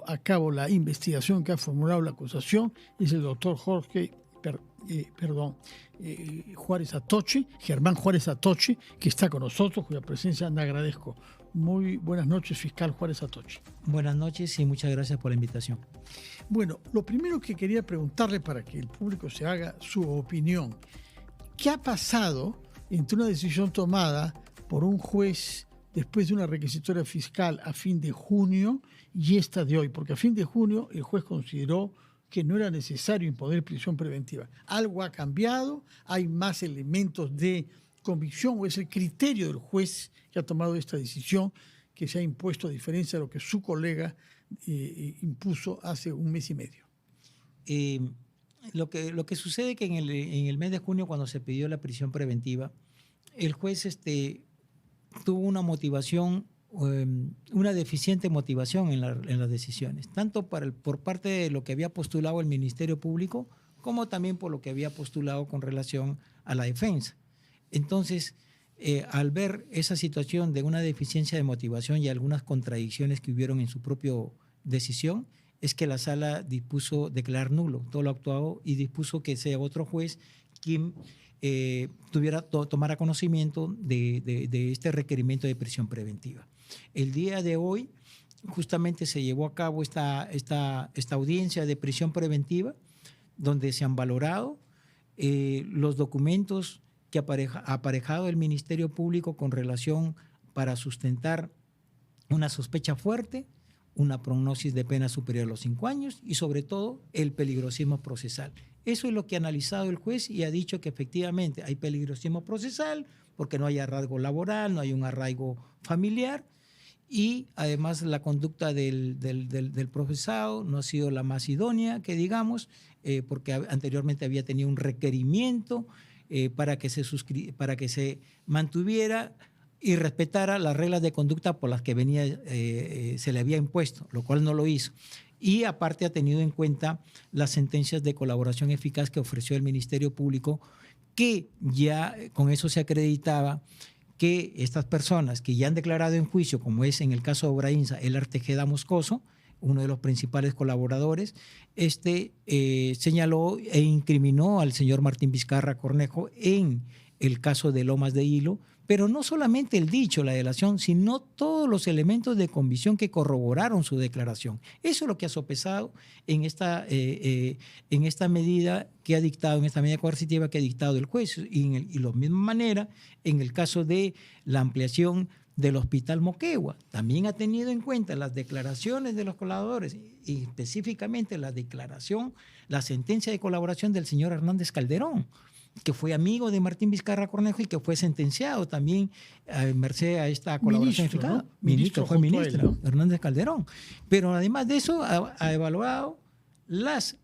llevado a cabo la investigación que ha formulado la acusación es el doctor Juárez Atoche, Germán Juárez Atoche, que está con nosotros, cuya presencia le agradezco. Muy buenas noches, fiscal Juárez Atoche. Buenas noches y muchas gracias por la invitación. Bueno, lo primero que quería preguntarle para que el público se haga su opinión, ¿qué ha pasado entre una decisión tomada por un juez después de una requisitoria fiscal a fin de junio y esta de hoy? Porque a fin de junio el juez consideró que no era necesario imponer prisión preventiva. ¿Algo ha cambiado? ¿Hay más elementos de convicción o es el criterio del juez que ha tomado esta decisión que se ha impuesto a diferencia de lo que su colega impuso hace un mes y medio? Lo que sucede es que en el mes de junio, cuando se pidió la prisión preventiva, el juez tuvo una motivación, una deficiente motivación en las decisiones, tanto por parte de lo que había postulado el Ministerio Público, como también por lo que había postulado con relación a la defensa. Entonces, al ver esa situación de una deficiencia de motivación y algunas contradicciones que hubieron en su propia decisión, es que la sala dispuso declarar nulo todo lo actuado y dispuso que sea otro juez quien tomara conocimiento de este requerimiento de prisión preventiva. El día de hoy justamente se llevó a cabo esta audiencia de prisión preventiva, donde se han valorado los documentos que ha aparejado el Ministerio Público con relación para sustentar una sospecha fuerte, una prognosis de pena superior a los 5 años y sobre todo el peligrosismo procesal. Eso es lo que ha analizado el juez y ha dicho que efectivamente hay peligrosismo procesal porque no hay arraigo laboral, no hay un arraigo familiar y además la conducta del procesado no ha sido la más idónea, que digamos, porque anteriormente había tenido un requerimiento para que se mantuviera y respetara las reglas de conducta por las que se le había impuesto, lo cual no lo hizo. Y aparte ha tenido en cuenta las sentencias de colaboración eficaz que ofreció el Ministerio Público, que ya con eso se acreditaba que estas personas que ya han declarado en juicio, como es en el caso de Obrainsa, Elar Tejeda Moscoso, uno de los principales colaboradores, señaló e incriminó al señor Martín Vizcarra Cornejo en el caso de Lomas de Hilo, pero no solamente el dicho, la delación, sino todos los elementos de convicción que corroboraron su declaración. Eso es lo que ha sopesado en esta medida que ha dictado, en esta medida coercitiva que ha dictado el juez. Y de la misma manera, en el caso de la ampliación del Hospital Moquegua, también ha tenido en cuenta las declaraciones de los colaboradores y específicamente la sentencia de colaboración del señor Hernández Calderón, que fue amigo de Martín Vizcarra Cornejo y que fue sentenciado también merced a esta colaboración eficaz. Fue ministro, Hernández Calderón. Pero además de eso ha evaluado las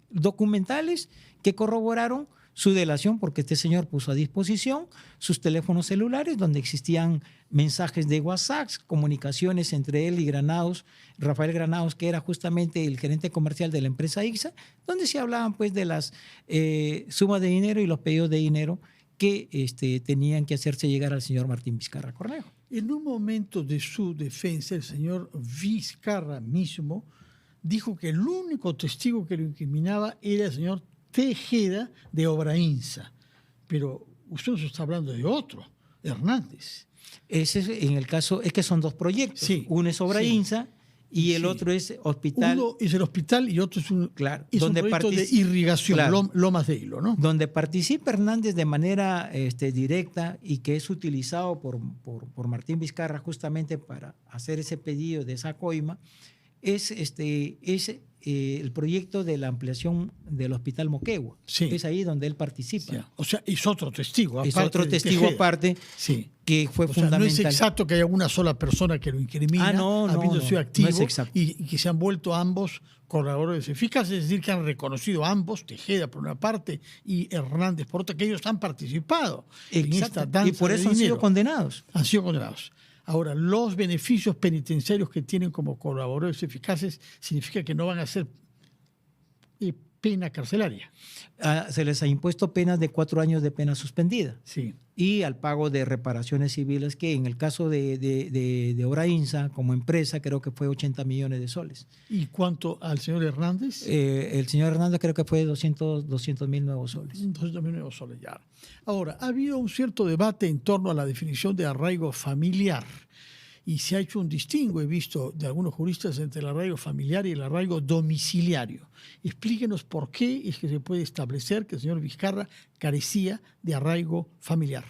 documentales que corroboraron su delación, porque este señor puso a disposición sus teléfonos celulares donde existían mensajes de WhatsApp, comunicaciones entre él y Granados, Rafael Granados, que era justamente el gerente comercial de la empresa ICSA, donde se hablaban pues de las sumas de dinero y los pedidos de dinero que tenían que hacerse llegar al señor Martín Vizcarra Cornejo. En un momento de su defensa, el señor Vizcarra mismo dijo que el único testigo que lo incriminaba era el señor Tejeda de Obrainsa, pero usted nos está hablando de otro, Hernández. Ese en el caso es que son dos proyectos, sí, uno es Obrainsa y el otro es hospital. Uno es el hospital y otro es un, claro, es un proyecto de irrigación, claro, Lomas de Hilo, ¿no? Donde participa Hernández de manera directa y que es utilizado por Martín Vizcarra justamente para hacer ese pedido de esa coima, es el proyecto de la ampliación del Hospital Moquegua. Sí. Es ahí donde él participa. Sí. O sea, es otro testigo aparte. Es otro testigo aparte, sí, que fue fundamental. No es exacto que haya una sola persona que lo incrimina, habiendo sido activo, no es y que se han vuelto ambos colaboradores eficaces, es decir, que han reconocido ambos, Tejeda por una parte y Hernández por otra, que ellos han participado en esta danza. Y por eso han sido condenados. Han sido condenados. Ahora, los beneficios penitenciarios que tienen como colaboradores eficaces significa que no van a ser pena carcelaria. Se les ha impuesto penas de 4 años de pena suspendida. Sí. Y al pago de reparaciones civiles, que en el caso de Obrainsa, como empresa, creo que fue 80 millones de soles. ¿Y cuánto al señor Hernández? El señor Hernández creo que fue 200.000 nuevos soles. 200.000 nuevos soles, ya. Ahora, ha habido un cierto debate en torno a la definición de arraigo familiar. Y se ha hecho un distingo, he visto, de algunos juristas entre el arraigo familiar y el arraigo domiciliario. Explíquenos por qué es que se puede establecer que el señor Vizcarra carecía de arraigo familiar.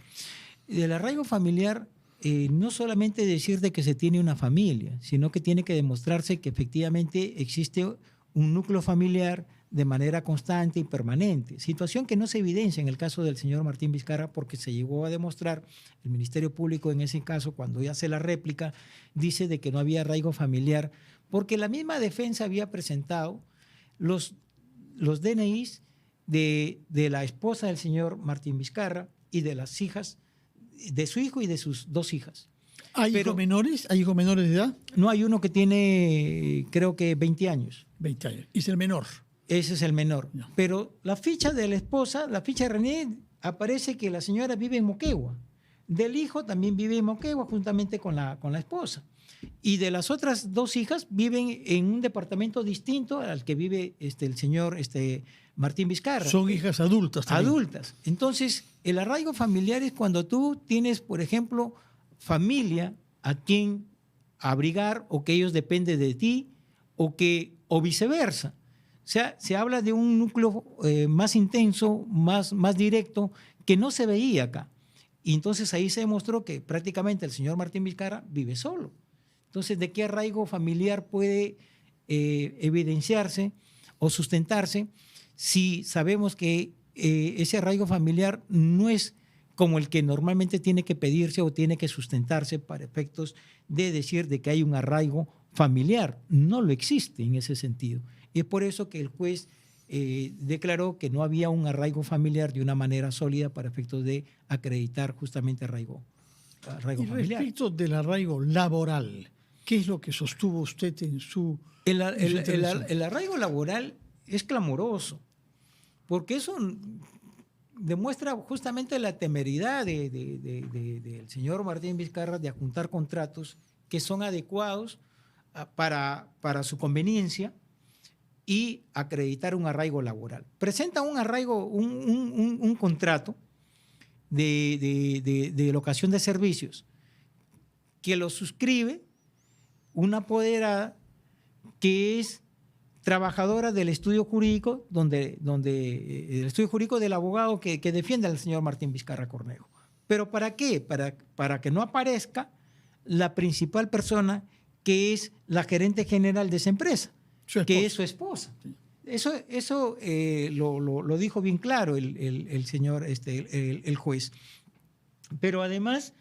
Del arraigo familiar, no solamente decir de que se tiene una familia, sino que tiene que demostrarse que efectivamente existe un núcleo familiar de manera constante y permanente, situación que no se evidencia en el caso del señor Martín Vizcarra, porque se llegó a demostrar, el Ministerio Público en ese caso, cuando ya hace la réplica, dice de que no había arraigo familiar, porque la misma defensa había presentado los DNIs de la esposa del señor Martín Vizcarra y de las hijas, de su hijo y de sus 2 hijas. ¿Hay hijos menores? ¿Hay hijos menores de edad? No, hay uno que tiene, creo que 20 años. 20 años. ¿Y es el menor? Ese es el menor. No. Pero la ficha de la esposa, la ficha de René, aparece que la señora vive en Moquegua. Del hijo también vive en Moquegua, juntamente con la esposa. Y de las otras 2 hijas viven en un departamento distinto al que vive el señor Martín Vizcarra. Son hijas adultas también. Adultas. Entonces, el arraigo familiar es cuando tú tienes, por ejemplo, familia a quien abrigar o que ellos dependen de ti o viceversa. O sea, se habla de un núcleo más intenso, más directo, que no se veía acá. Y entonces ahí se demostró que prácticamente el señor Martín Vizcarra vive solo. Entonces, ¿de qué arraigo familiar puede evidenciarse o sustentarse si sabemos que ese arraigo familiar no es como el que normalmente tiene que pedirse o tiene que sustentarse para efectos de decir de que hay un arraigo familiar? No lo existe en ese sentido. Y es por eso que el juez declaró que no había un arraigo familiar de una manera sólida para efectos de acreditar justamente arraigo familiar. Respecto del arraigo laboral, ¿qué es lo que sostuvo usted en su intervención? El arraigo laboral es clamoroso, porque eso demuestra justamente la temeridad del señor Martín Vizcarra de adjuntar contratos que son adecuados para su conveniencia y acreditar un arraigo laboral. Presenta un arraigo, un contrato de locación de servicios que lo suscribe una apoderada que es trabajadora del estudio jurídico, el estudio jurídico del abogado que defiende al señor Martín Vizcarra Cornejo. ¿Pero para qué? Para que no aparezca la principal persona que es la gerente general de esa empresa, que es su esposa. Eso lo dijo bien claro el señor, el juez. Pero además,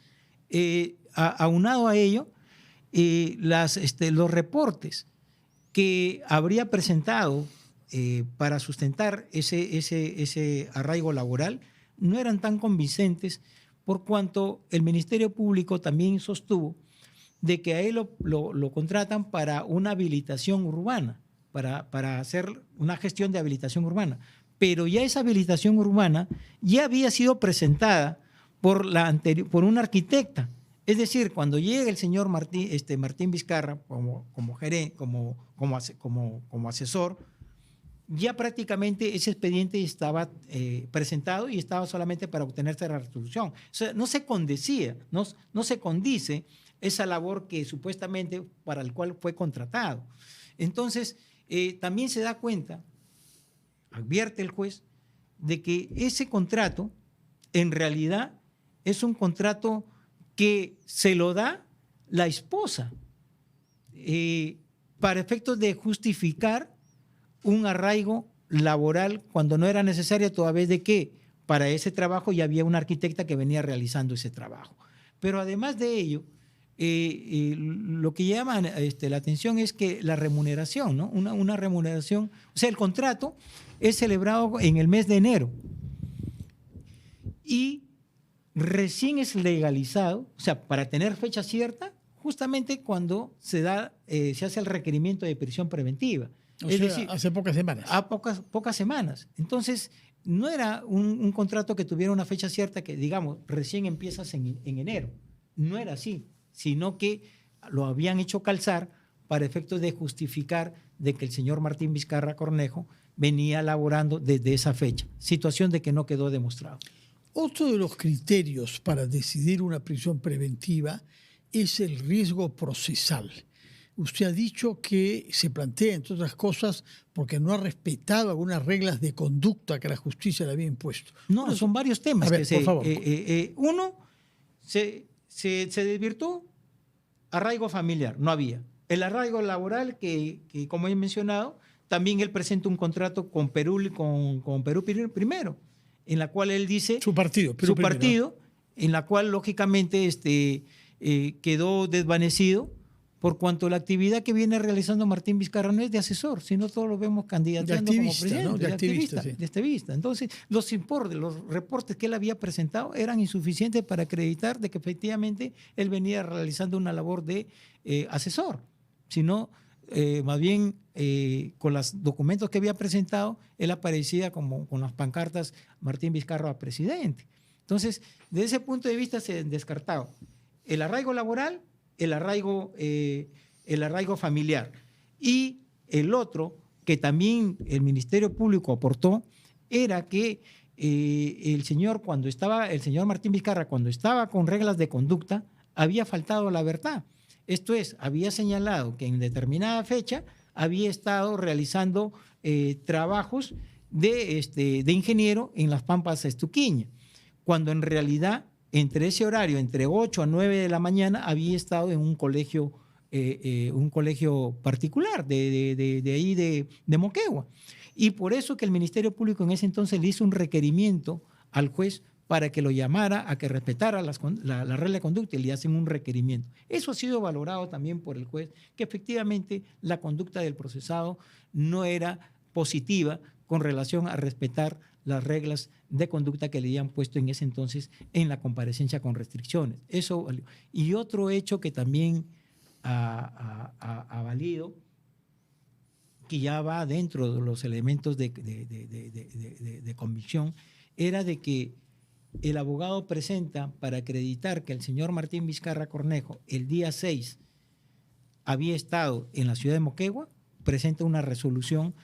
aunado a ello, los reportes que habría presentado para sustentar ese arraigo laboral no eran tan convincentes, por cuanto el Ministerio Público también sostuvo de que a él lo contratan para una habilitación urbana, para hacer una gestión de habilitación urbana. Pero ya esa habilitación urbana ya había sido presentada por una arquitecta. Es decir, cuando llega el señor Martín Vizcarra como gerente, como asesor, ya prácticamente ese expediente estaba presentado y estaba solamente para obtenerse la resolución. O sea, no se condice esa labor que supuestamente para el cual fue contratado. Entonces, también se da cuenta, advierte el juez, de que ese contrato en realidad es un contrato que se lo da la esposa para efectos de justificar un arraigo laboral cuando no era necesario, toda vez de que para ese trabajo ya había una arquitecta que venía realizando ese trabajo. Pero además de ello, lo que llama la atención es que la remuneración, ¿no? Una remuneración, o sea, el contrato es celebrado en el mes de enero y recién es legalizado, o sea, para tener fecha cierta, justamente cuando se hace el requerimiento de prisión preventiva. Es decir, hace pocas semanas. A pocas semanas. Entonces, no era un contrato que tuviera una fecha cierta que, digamos, recién empiezas en enero. No era así, sino que lo habían hecho calzar para efectos de justificar de que el señor Martín Vizcarra Cornejo venía laborando desde esa fecha, situación de que no quedó demostrado. Otro de los criterios para decidir una prisión preventiva es el riesgo procesal. Usted ha dicho que se plantea, entre otras cosas, porque no ha respetado algunas reglas de conducta que la justicia le había impuesto. No, bueno, son varios temas. A ver, por favor. Uno, se desvirtuó arraigo familiar, no había. El arraigo laboral, que como he mencionado, también él presenta un contrato con Perú, con Perú Primero, en la cual él dice... Su partido, Perú Primero. Partido, en la cual lógicamente quedó desvanecido por cuanto la actividad que viene realizando Martín Vizcarra no es de asesor, sino todos lo vemos candidateando como presidente, ¿no? de activista. Entonces, los importes, los reportes que él había presentado eran insuficientes para acreditar de que efectivamente él venía realizando una labor de asesor, sino más bien con los documentos que había presentado, él aparecía como con las pancartas Martín Vizcarra presidente. Entonces, desde ese punto de vista se han descartado el arraigo laboral, el arraigo familiar. Y el otro, que también el Ministerio Público aportó, era que el señor Martín Vizcarra, cuando estaba con reglas de conducta, había faltado la verdad. Esto es, había señalado que en determinada fecha había estado realizando trabajos de ingeniero en las Pampas Estuquiña, cuando en realidad entre ese horario, entre 8 a 9 de la mañana, había estado en un colegio particular de ahí de Moquegua. Y por eso que el Ministerio Público en ese entonces le hizo un requerimiento al juez para que lo llamara a que respetara la regla de conducta, y le hacen un requerimiento. Eso ha sido valorado también por el juez, que efectivamente la conducta del procesado no era positiva con relación a respetar las reglas de conducta que le habían puesto en ese entonces en la comparecencia con restricciones. Eso valió. Y otro hecho que también ha valido, que ya va dentro de los elementos de convicción, era de que el abogado presenta para acreditar que el señor Martín Vizcarra Cornejo el día 6 había estado en la ciudad de Moquegua, presenta una resolución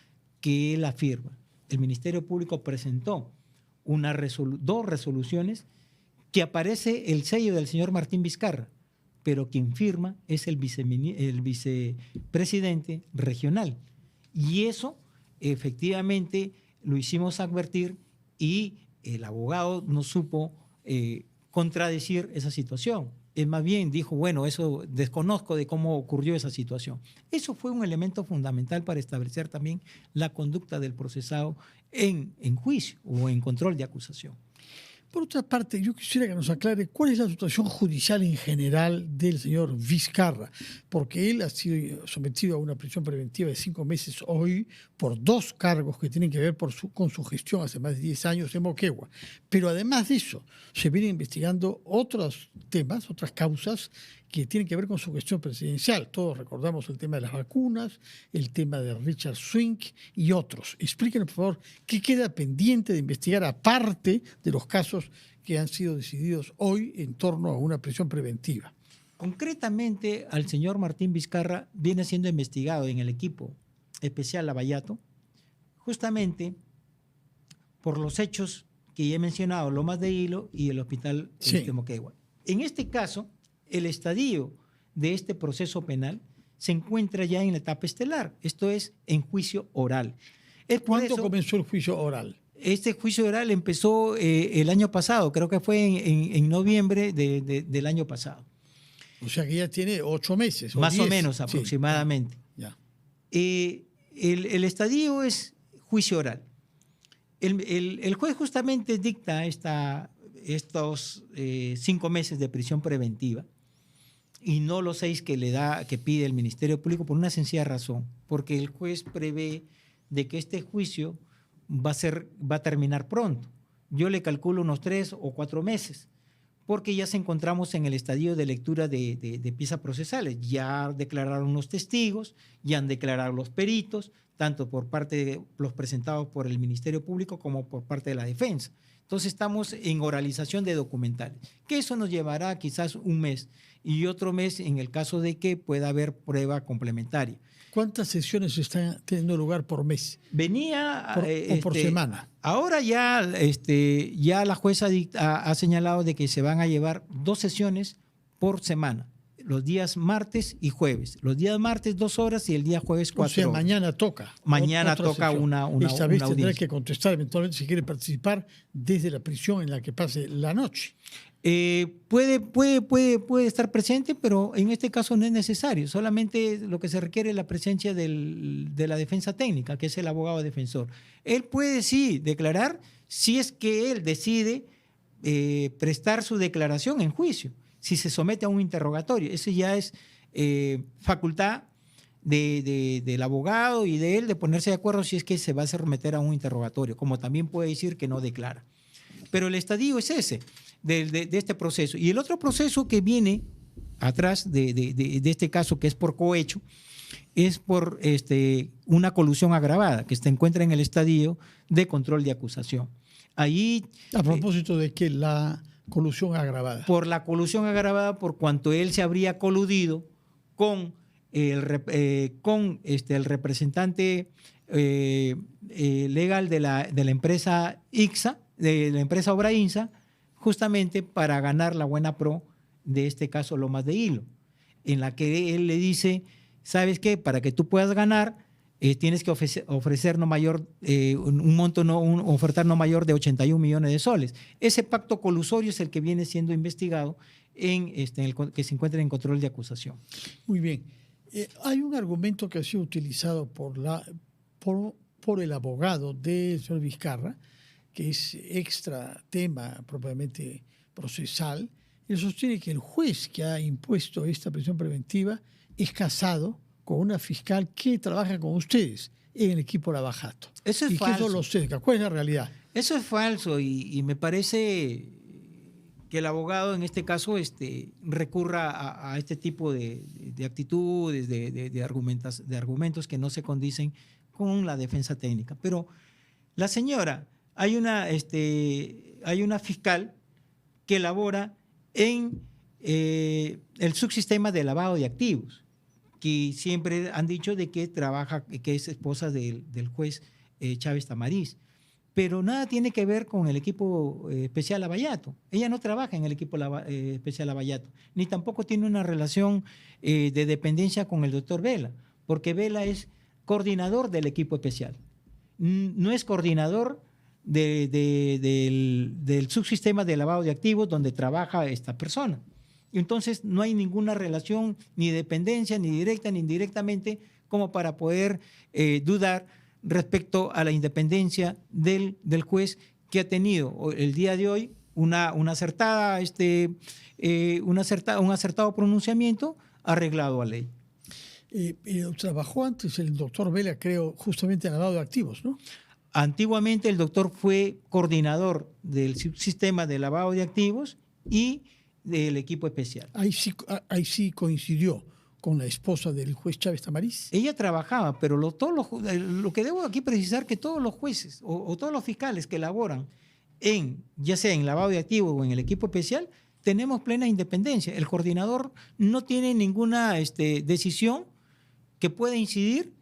que él afirma. El Ministerio Público presentó dos resoluciones que aparece el sello del señor Martín Vizcarra, pero quien firma es el vicepresidente regional. Y eso efectivamente lo hicimos advertir, y el abogado no supo contradecir esa situación. Es más bien dijo, bueno, eso desconozco de cómo ocurrió esa situación. Eso fue un elemento fundamental para establecer también la conducta del procesado en juicio o en control de acusación. Por otra parte, yo quisiera que nos aclare cuál es la situación judicial en general del señor Vizcarra, porque él ha sido sometido a una prisión preventiva de 5 meses hoy por 2 cargos que tienen que ver con su gestión hace más de 10 años en Moquegua. Pero además de eso, se vienen investigando otros temas, otras causas que tienen que ver con su gestión presidencial. Todos recordamos el tema de las vacunas, el tema de Richard Swink y otros. Explíquenos, por favor, qué queda pendiente de investigar aparte de los casos que han sido decididos hoy en torno a una prisión preventiva. Concretamente, al señor Martín Vizcarra viene siendo investigado en el equipo especial Lavallato, justamente por los hechos que ya he mencionado, Lomas de Hilo y el hospital de Moquegua. En este caso, el estadio de este proceso penal se encuentra ya en la etapa estelar, esto es, en juicio oral. ¿Cuándo comenzó el juicio oral? Este juicio oral empezó el año pasado, creo que fue en noviembre del año pasado. O sea que ya tiene 8 meses. Más 10. O menos aproximadamente. Ya. El estadio es juicio oral. El juez justamente dicta estos 5 meses de prisión preventiva y no los 6 que pide el Ministerio Público, por una sencilla razón, porque el juez prevé de que este juicio va a terminar pronto. Yo le calculo unos 3 o 4 meses, porque ya se encontramos en el estadio de lectura de piezas procesales. Ya declararon los testigos, ya han declarado los peritos, tanto por parte de los presentados por el Ministerio Público como por parte de la defensa. Entonces estamos en oralización de documentales, que eso nos llevará quizás un mes y otro mes en el caso de que pueda haber prueba complementaria. ¿Cuántas sesiones están teniendo lugar por mes? O por semana. Ahora ya la jueza ha señalado de que se van a llevar 2 sesiones por semana, los días martes y jueves. Los días martes 2 horas y el día jueves 4 horas. O sea, mañana toca. Mañana toca una Esta vez tendrá audiencia. que contestar eventualmente si quiere participar desde la prisión en la que pase la noche. Puede estar presente, pero en este caso no es necesario. Solamente lo que se requiere es la presencia de la defensa técnica, que es el abogado defensor. Él puede sí declarar si es que él decide prestar su declaración en juicio, si se somete a un interrogatorio. Eso ya es facultad del abogado y de él de ponerse de acuerdo si es que se va a someter a un interrogatorio, como también puede decir que no declara. Pero el estadio es ese, de este proceso. Y el otro proceso que viene atrás de este caso, que es por cohecho, es por una colusión agravada que se encuentra en el estadio de control de acusación. Ahí, a propósito de que la colusión agravada. Por la colusión agravada, por cuanto él se habría coludido con el representante legal de la empresa ICSA, de la empresa Obrainsa, justamente para ganar la buena pro de este caso Lomas de Hilo, en la que él le dice, ¿sabes qué? Para que tú puedas ganar, tienes que ofrecer no mayor, ofertar no mayor de 81 millones de soles. Ese pacto colusorio es el que viene siendo investigado que se encuentra en control de acusación. Muy bien. Hay un argumento que ha sido utilizado por el abogado del señor Vizcarra, que es extra tema propiamente procesal. Él sostiene que el juez que ha impuesto esta prisión preventiva es casado con una fiscal que trabaja con ustedes en el equipo Lavajato. Eso es falso. Que eso lo cerca. ¿Cuál es la realidad? Eso es falso y me parece que el abogado en este caso recurra a este tipo de actitudes, de argumentos que no se condicen con la defensa técnica. Pero la señora, hay una fiscal que elabora en el subsistema de lavado de activos, que siempre han dicho de que trabaja, que es esposa del juez Chávez Tamariz. Pero nada tiene que ver con el equipo especial Lavallato. Ella no trabaja en el equipo especial Lavallato, ni tampoco tiene una relación de dependencia con el doctor Vela, porque Vela es coordinador del equipo especial. No es coordinador del subsistema de lavado de activos donde trabaja esta persona. Y entonces no hay ninguna relación ni dependencia, ni directa ni indirectamente, como para poder dudar respecto a la independencia del juez, que ha tenido el día de hoy un acertado pronunciamiento arreglado a ley. Trabajó antes el doctor Vela, creo, justamente en lavado de activos, ¿no? Antiguamente el doctor fue coordinador del sistema de lavado de activos y del equipo especial. Ahí sí coincidió con la esposa del juez Chávez Tamariz. Ella trabajaba, pero lo que debo aquí precisar que todos los jueces o todos los fiscales que laboran ya sea en lavado de activos o en el equipo especial, tenemos plena independencia. El coordinador no tiene ninguna decisión que pueda incidir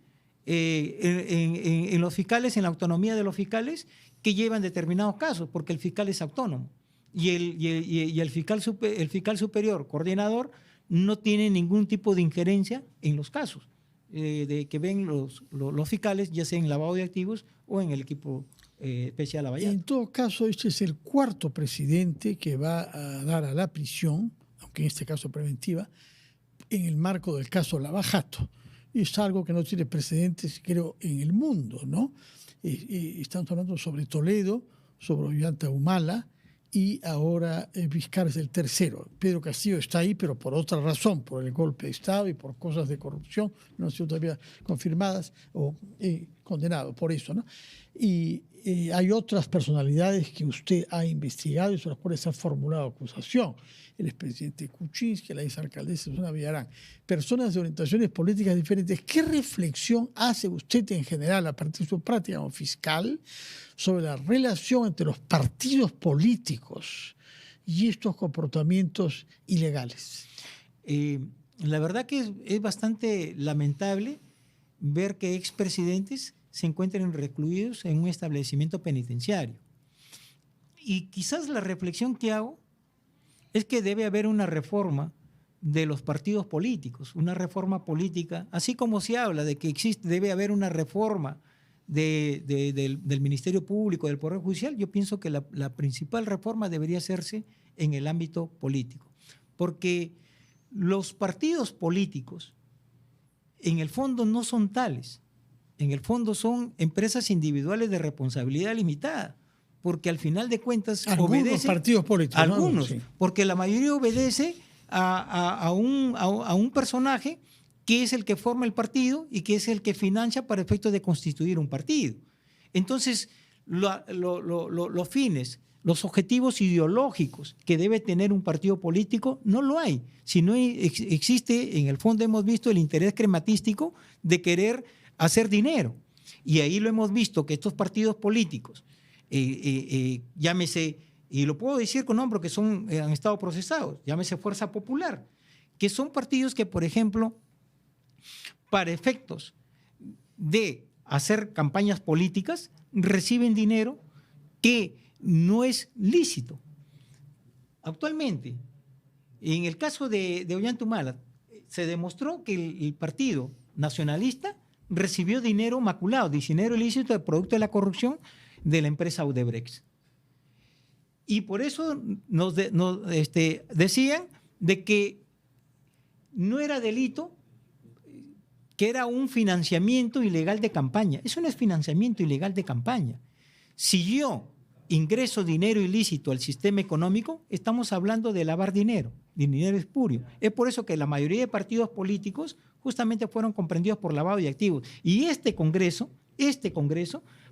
en los fiscales, en la autonomía de los fiscales que llevan determinados casos, porque el fiscal es autónomo. Y el fiscal superior, coordinador, no tiene ningún tipo de injerencia en los casos de que ven los fiscales, ya sea en lavado de activos o en el equipo especial Lavallato. En todo caso, este es el 4º presidente que va a dar a la prisión, aunque en este caso preventiva, en el marco del caso Lavajato. Y es algo que no tiene precedentes, creo, en el mundo, ¿no? Estamos hablando sobre Toledo, sobre Ollanta Humala, y ahora Vizcarra es el 3º. Pedro Castillo está ahí, pero por otra razón, por el golpe de Estado y por cosas de corrupción, no han sido todavía confirmadas o condenado por eso, ¿no? Y hay otras personalidades que usted ha investigado y sobre las cuales ha formulado acusación. El expresidente Kuczynski, la exalcaldesa Susana Villarán. Personas de orientaciones políticas diferentes. ¿Qué reflexión hace usted en general, a partir de su práctica como fiscal, sobre la relación entre los partidos políticos y estos comportamientos ilegales? La verdad que es bastante lamentable ver que expresidentes se encuentren recluidos en un establecimiento penitenciario. Y quizás la reflexión que hago es que debe haber una reforma de los partidos políticos, una reforma política, así como se habla de que debe haber una reforma del Ministerio Público, del Poder Judicial. Yo pienso que la principal reforma debería hacerse en el ámbito político, porque los partidos políticos en el fondo no son tales, en el fondo son empresas individuales de responsabilidad limitada, porque al final de cuentas algunos partidos políticos, algunos, ¿no? Sí. Porque la mayoría obedece a un personaje que es el que forma el partido y que es el que financia para efectos de constituir un partido. Entonces, los fines, los objetivos ideológicos que debe tener un partido político no lo hay. Si no existe, en el fondo hemos visto el interés crematístico de querer hacer dinero. Y ahí lo hemos visto que estos partidos políticos, llámese, y lo puedo decir con nombre, que han estado procesados, llámese Fuerza Popular, que son partidos que, por ejemplo, para efectos de hacer campañas políticas, reciben dinero que no es lícito. Actualmente, en el caso de Ollantaytamala, se demostró que el partido nacionalista recibió dinero maculado, dinero ilícito de producto de la corrupción de la empresa Odebrecht. Y por eso nos decían de que no era delito, que era un financiamiento ilegal de campaña. Eso no es financiamiento ilegal de campaña. Si yo ingreso dinero ilícito al sistema económico, estamos hablando de lavar dinero espurio. Es por eso que la mayoría de partidos políticos justamente fueron comprendidos por lavado de activos. Y este Congreso,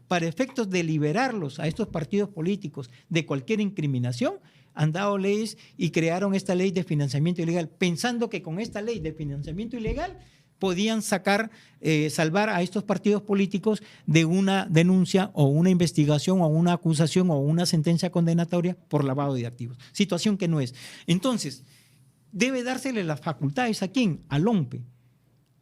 para efectos de liberarlos a estos partidos políticos de cualquier incriminación, han dado leyes y crearon esta ley de financiamiento ilegal, pensando que con esta ley de financiamiento ilegal podían salvar a estos partidos políticos de una denuncia o una investigación o una acusación o una sentencia condenatoria por lavado de activos. Situación que no es. Entonces, debe dársele las facultades ¿a quién? Al OMPE,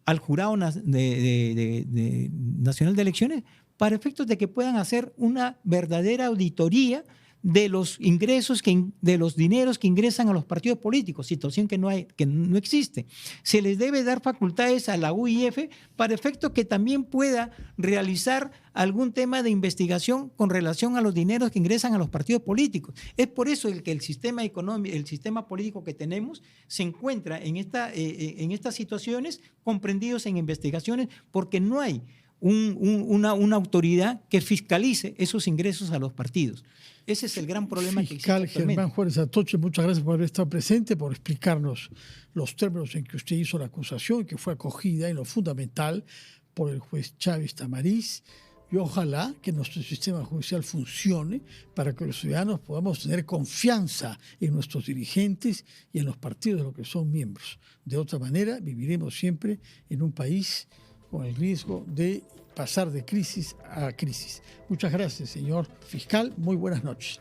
al Jurado Nacional de Elecciones, para efectos de que puedan hacer una verdadera auditoría de los ingresos, de los dineros que ingresan a los partidos políticos, situación que no existe. Se les debe dar facultades a la UIF para efectos que también pueda realizar algún tema de investigación con relación a los dineros que ingresan a los partidos políticos. Es por eso que el sistema económico, el sistema político que tenemos se encuentra en estas situaciones comprendidos en investigaciones, porque no hay una autoridad que fiscalice esos ingresos a los partidos. Ese es el gran problema que existe actualmente. Fiscal Germán Juárez Atoche, muchas gracias por haber estado presente, por explicarnos los términos en que usted hizo la acusación, que fue acogida en lo fundamental por el juez Chávez Tamariz. Y ojalá que nuestro sistema judicial funcione para que los ciudadanos podamos tener confianza en nuestros dirigentes y en los partidos de los que son miembros. De otra manera, viviremos siempre en un país con el riesgo de pasar de crisis a crisis. Muchas gracias, señor fiscal. Muy buenas noches.